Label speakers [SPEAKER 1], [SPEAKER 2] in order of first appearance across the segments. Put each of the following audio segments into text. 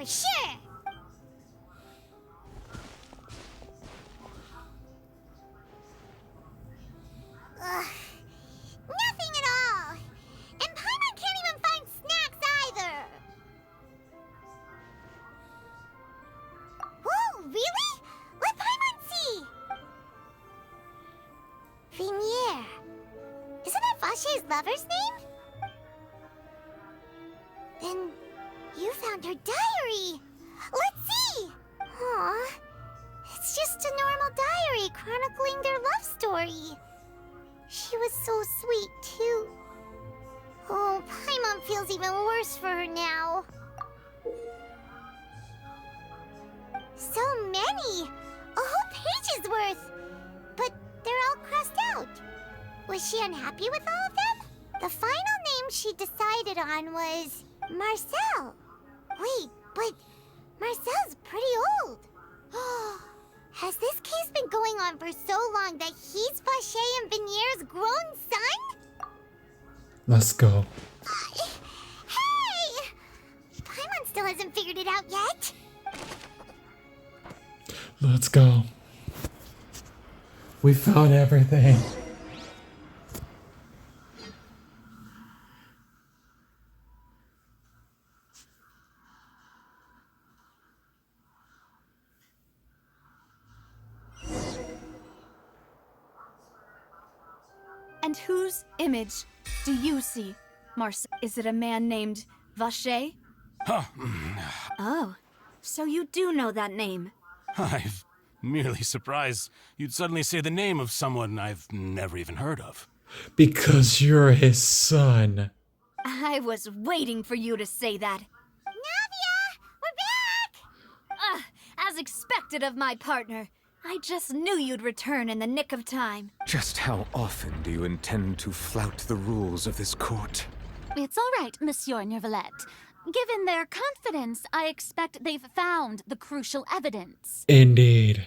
[SPEAKER 1] for sure! Ugh. Nothing at all! And Paimon can't even find snacks either! Whoa, really? Let Paimon see! Vinier. Isn't that Vache's lover's name? Then you found her diary! Let's see! Aw, it's just a normal diary chronicling their love story. She was so sweet, too. Oh, Paimon feels even worse for her now. So many! A whole page's worth! But they're all crossed out. Was she unhappy with all of them? The final name she decided on was Marcel. Wait, but Marcel's pretty old. Has this case been going on for so long that he's Vache and Vinier's grown son?
[SPEAKER 2] Let's go.
[SPEAKER 1] Hey! Paimon still hasn't figured it out yet.
[SPEAKER 2] Let's go. We found everything.
[SPEAKER 3] And whose image do you see, Marcel? Is it a man named Vache? Oh, so you do know that name.
[SPEAKER 4] I'm merely surprised you'd suddenly say the name of someone I've never even heard of.
[SPEAKER 2] Because you're his son.
[SPEAKER 3] I was waiting for you to say that.
[SPEAKER 1] Navia! We're back!
[SPEAKER 3] As expected of my partner. I just knew you'd return in the nick of time.
[SPEAKER 5] Just how often do you intend to flout the rules of this court?
[SPEAKER 6] It's all right, Monsieur Nervalette. Given their confidence, I expect they've found the crucial evidence.
[SPEAKER 2] Indeed.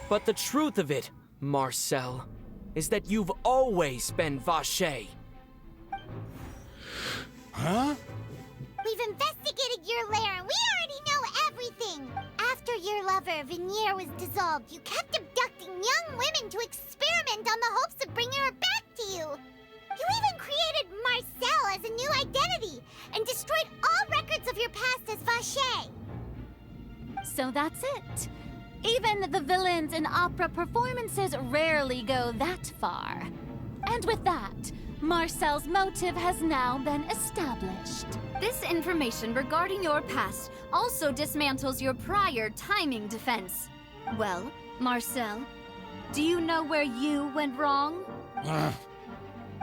[SPEAKER 7] But the truth of it, Marcel, is that you've always been Vache.
[SPEAKER 4] Huh?
[SPEAKER 1] We've investigated your lair and we already know everything! After your lover, Vinier, was dissolved, you kept abducting young women to experiment on the hopes of bringing her back to you! You even created Marcel as a new identity and destroyed all records of your past as Vache!
[SPEAKER 6] So that's it. Even the villains in opera performances rarely go that far. And with that, Marcel's motive has now been established.
[SPEAKER 3] This information regarding your past also dismantles your prior timing defense. Well, Marcel, do you know where you went wrong?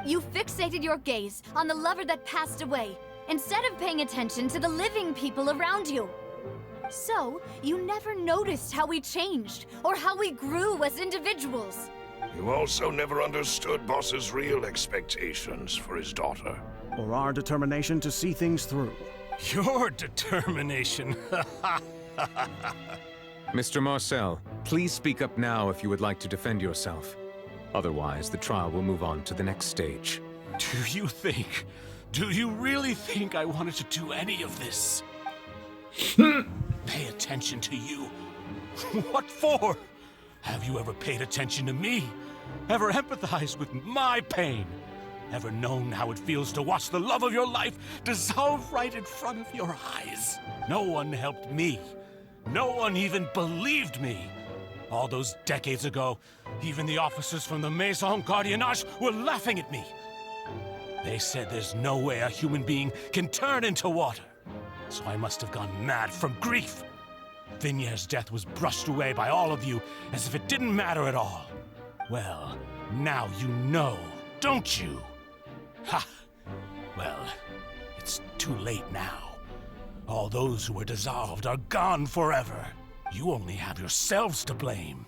[SPEAKER 3] You fixated your gaze on the lover that passed away, instead of paying attention to the living people around you. So, you never noticed how we changed, or how we grew as individuals.
[SPEAKER 8] You also never understood Boss's real expectations for his daughter.
[SPEAKER 9] Or our determination to see things through.
[SPEAKER 4] Your determination.
[SPEAKER 5] Mr. Marcel, please speak up now if you would like to defend yourself. Otherwise, the trial will move on to the next stage.
[SPEAKER 4] Do you really think I wanted to do any of this? Pay attention to you? What for? Have you ever paid attention to me? Ever empathized with my pain? Ever known how it feels to watch the love of your life dissolve right in front of your eyes? No one helped me. No one even believed me. All those decades ago, even the officers from the Maison Gardiennage were laughing at me. They said there's no way a human being can turn into water. So I must have gone mad from grief. Vinier's death was brushed away by all of you as if it didn't matter at all. Well, now you know, don't you? Ha! Well, it's too late now. All those who were dissolved are gone forever. You only have yourselves to blame.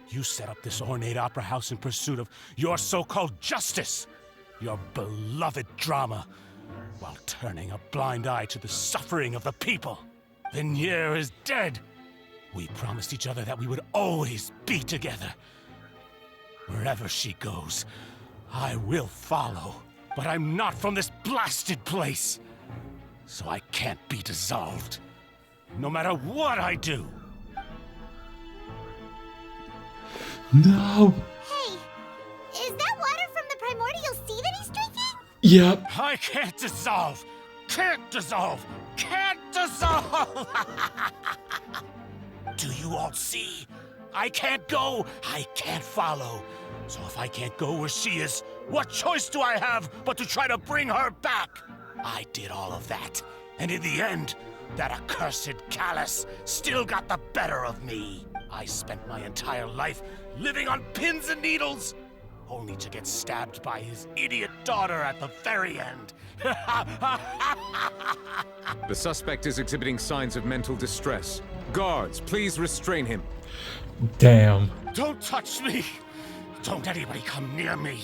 [SPEAKER 4] You set up this ornate opera house in pursuit of your so-called justice, your beloved drama, while turning a blind eye to the suffering of the people. Vinier is dead. We promised each other that we would always be together. Wherever she goes, I will follow. But I'm not from this blasted place, so I can't be dissolved. No matter what I do.
[SPEAKER 2] No.
[SPEAKER 1] Hey, is that water from the primordial sea that he's drinking?
[SPEAKER 2] Yep.
[SPEAKER 4] I can't dissolve! Can't dissolve! Can't dissolve! Do you all see? I can't go, I can't follow. So if I can't go where she is, what choice do I have but to try to bring her back? I did all of that, and in the end, that accursed Callus still got the better of me. I spent my entire life living on pins and needles, only to get stabbed by his idiot daughter at the very end.
[SPEAKER 5] The suspect is exhibiting signs of mental distress. Guards, please restrain him.
[SPEAKER 2] Damn.
[SPEAKER 4] Don't touch me! Don't anybody come near me!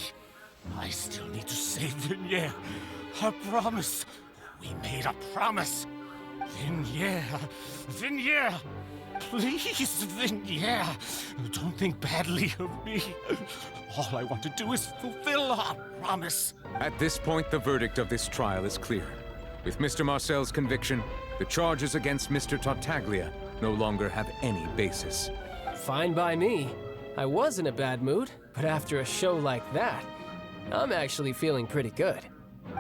[SPEAKER 4] I still need to save Vignere. A promise. We made a promise. Vignere. Vignere. Please, Vignere. Don't think badly of me. All I want to do is fulfill our promise.
[SPEAKER 5] At this point, the verdict of this trial is clear. With Mr. Marcel's conviction, the charges against Mr. Tartaglia no longer have any basis.
[SPEAKER 10] Fine by me. I was in a bad mood, but after a show like that, I'm actually feeling pretty good.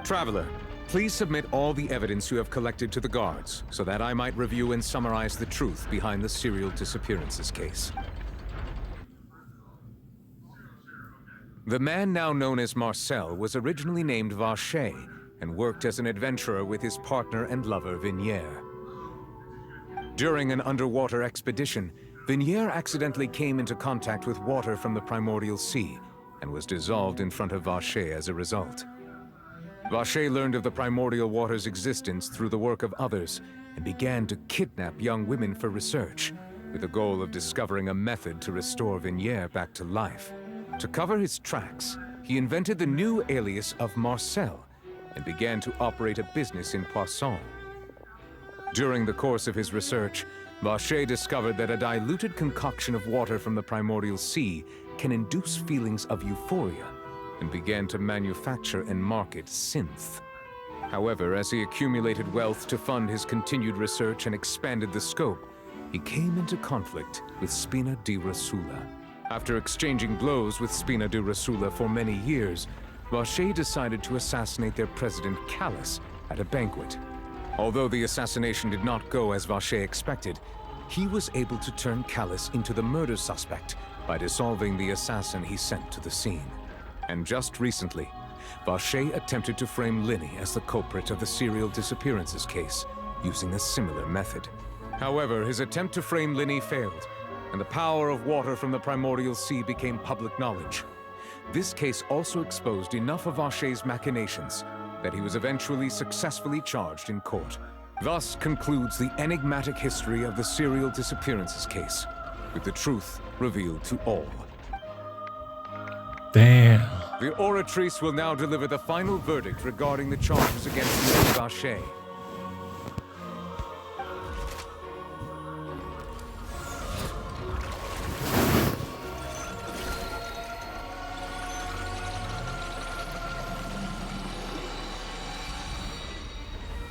[SPEAKER 5] Traveler, please submit all the evidence you have collected to the guards, so that I might review and summarize the truth behind the serial disappearances case. The man now known as Marcel was originally named Vache and worked as an adventurer with his partner and lover Vignere. During an underwater expedition, Vignere accidentally came into contact with water from the primordial sea and was dissolved in front of Vache as a result. Vache learned of the primordial water's existence through the work of others and began to kidnap young women for research, with the goal of discovering a method to restore Vignere back to life. To cover his tracks, he invented the new alias of Marcel and began to operate a business in Poisson. During the course of his research, Vache discovered that a diluted concoction of water from the primordial sea can induce feelings of euphoria, and began to manufacture and market synth. However, as he accumulated wealth to fund his continued research and expanded the scope, he came into conflict with Spina di Rosula. After exchanging blows with Spina di Rosula for many years, Vache decided to assassinate their president Callus at a banquet. Although the assassination did not go as Vache expected, he was able to turn Callus into the murder suspect by dissolving the assassin he sent to the scene. And just recently, Vache attempted to frame Linny as the culprit of the serial disappearances case, using a similar method. However, his attempt to frame Linny failed, and the power of water from the primordial sea became public knowledge. This case also exposed enough of Vache's machinations that he was eventually successfully charged in court. Thus concludes the enigmatic history of the serial disappearances case, with the truth revealed to all.
[SPEAKER 2] Damn.
[SPEAKER 5] The Oratrice will now deliver the final verdict regarding the charges against Lady Vache.